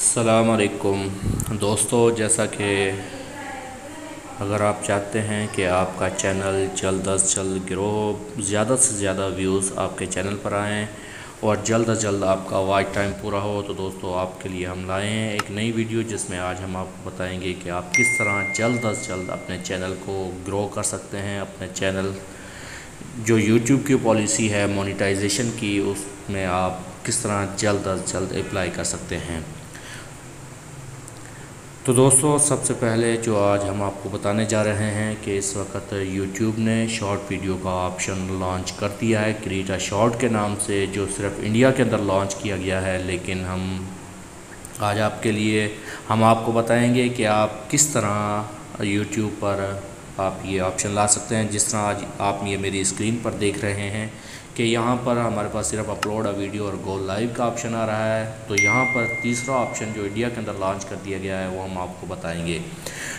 अस्सलाम वालेकुम दोस्तों, जैसा कि अगर आप चाहते हैं कि आपका चैनल जल्द अज जल्द ग्रो हो, ज़्यादा से ज़्यादा व्यूज़ आपके चैनल पर आएँ और जल्द अज जल्द आपका वॉच टाइम पूरा हो, तो दोस्तों आपके लिए हम लाए हैं एक नई वीडियो जिसमें आज हम आपको बताएंगे कि आप किस तरह जल्द अज जल्द अपने चैनल को ग्रो कर सकते हैं। अपने चैनल जो यूट्यूब की पॉलिसी है मोनेटाइजेशन की, उसमें आप किस तरह जल्द अज जल्द अप्लाई कर सकते हैं। तो दोस्तों, सबसे पहले जो आज हम आपको बताने जा रहे हैं कि इस वक्त यूट्यूब ने शॉर्ट वीडियो का ऑप्शन लॉन्च कर दिया है क्रिएट अ शॉर्ट के नाम से, जो सिर्फ इंडिया के अंदर लॉन्च किया गया है। लेकिन आज हम आपको बताएंगे कि आप किस तरह यूट्यूब पर आप ये ऑप्शन ला सकते हैं। जिस तरह आज आप ये मेरी स्क्रीन पर देख रहे हैं कि यहाँ पर हमारे पास सिर्फ अपलोड अ वीडियो और गो लाइव का ऑप्शन आ रहा है। तो यहाँ पर तीसरा ऑप्शन जो इंडिया के अंदर लॉन्च कर दिया गया है वो हम आपको बताएंगे।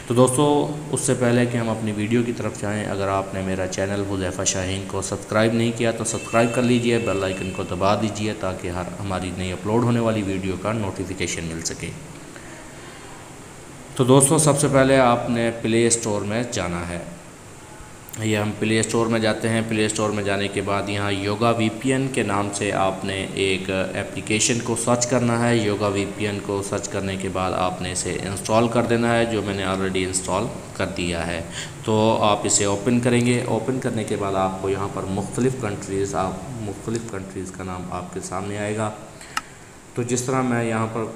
तो दोस्तों, उससे पहले कि हम अपनी वीडियो की तरफ जाएं, अगर आपने मेरा चैनल हुज़ैफ़ा शाहीन को सब्सक्राइब नहीं किया तो सब्सक्राइब कर लीजिए, बेल आइकन को दबा दीजिए ताकि हमारी नई अपलोड होने वाली वीडियो का नोटिफिकेशन मिल सके। तो दोस्तों, सबसे पहले आपने प्ले स्टोर में जाना है। ये हम प्ले स्टोर में जाते हैं। प्ले स्टोर में जाने के बाद यहाँ योगा वीपीएन के नाम से आपने एक एप्लीकेशन को सर्च करना है। योगा वीपीएन को सर्च करने के बाद आपने इसे इंस्टॉल कर देना है, जो मैंने ऑलरेडी इंस्टॉल कर दिया है। तो आप इसे ओपन करेंगे। ओपन करने के बाद आपको यहाँ पर मुख्तलिफ़ कंट्रीज़ का नाम आपके सामने आएगा। तो जिस तरह मैं यहाँ पर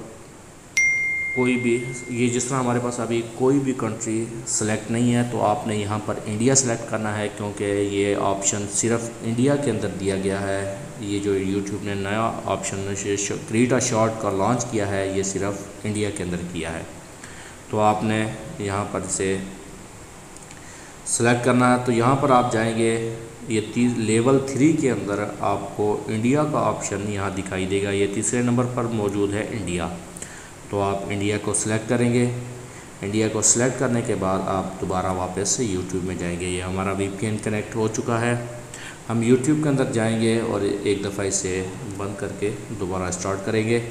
जिस तरह हमारे पास अभी कोई भी कंट्री सेलेक्ट नहीं है, तो आपने यहाँ पर इंडिया सेलेक्ट करना है, क्योंकि ये ऑप्शन सिर्फ इंडिया के अंदर दिया गया है। ये जो यूट्यूब ने नया ऑप्शन क्रिएट अ शॉर्ट का लॉन्च किया है, ये सिर्फ इंडिया के अंदर किया है। तो आपने यहाँ पर इसे सेलेक्ट करना है। तो यहाँ पर आप जाएंगे, ये लेवल 3 के अंदर आपको इंडिया का ऑप्शन यहाँ दिखाई देगा। ये तीसरे नंबर पर मौजूद है इंडिया। तो आप इंडिया को सिलेक्ट करेंगे। इंडिया को सिलेक्ट करने के बाद आप दोबारा वापस से यूट्यूब में जाएंगे। ये हमारा वीपीएन कनेक्ट हो चुका है। हम यूट्यूब के अंदर जाएंगे और एक दफ़ा इसे बंद करके दोबारा स्टार्ट करेंगे।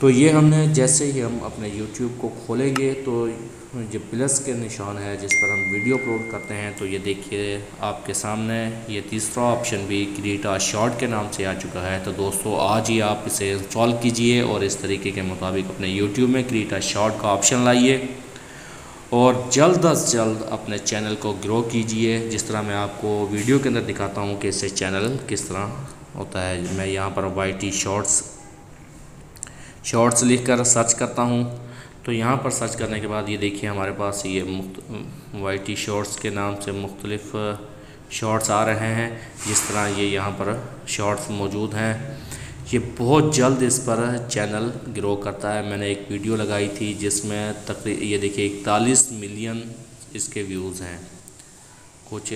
तो ये हमने जैसे ही हम अपने यूट्यूब को खोलेंगे तो जो प्लस के निशान है जिस पर हम वीडियो अपलोड करते हैं, तो ये देखिए आपके सामने ये तीसरा ऑप्शन भी क्रिएट अ शॉर्ट के नाम से आ चुका है। तो दोस्तों, आज ही आप इसे इंस्टॉल कीजिए और इस तरीके के मुताबिक अपने यूट्यूब में क्रिएट अ शॉर्ट का ऑप्शन लाइए और जल्द अज जल्द अपने चैनल को ग्रो कीजिए। जिस तरह मैं आपको वीडियो के अंदर दिखाता हूँ कि इससे चैनल किस तरह होता है। मैं यहाँ पर YT शॉर्ट्स लिख कर सर्च करता हूँ। तो यहाँ पर सर्च करने के बाद ये देखिए हमारे पास ये YT शॉर्ट्स के नाम से मुख्तलिफ़ शॉर्ट्स आ रहे हैं। जिस तरह ये यहाँ पर शॉर्ट्स मौजूद हैं, ये बहुत जल्द इस पर चैनल ग्रो करता है। मैंने एक वीडियो लगाई थी जिसमें तकरीबन ये देखिए 41 मिलियन इसके व्यूज़ हैं कुछ।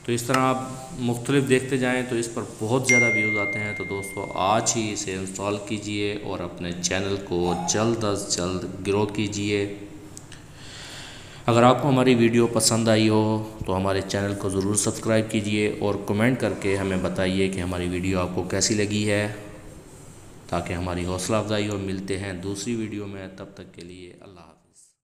तो इस तरह आप मुख्तलिफ देखते जाएं तो इस पर बहुत ज़्यादा व्यूज़ आते हैं। तो दोस्तों, आज ही इसे इंस्टॉल कीजिए और अपने चैनल को जल्द अज जल्द ग्रो कीजिए। अगर आपको हमारी वीडियो पसंद आई हो तो हमारे चैनल को ज़रूर सब्सक्राइब कीजिए और कमेंट करके हमें बताइए कि हमारी वीडियो आपको कैसी लगी है, ताकि हमारी हौसला अफजाई हो। मिलते हैं दूसरी वीडियो में, तब तक के लिए अल्लाह हाफ़िज़।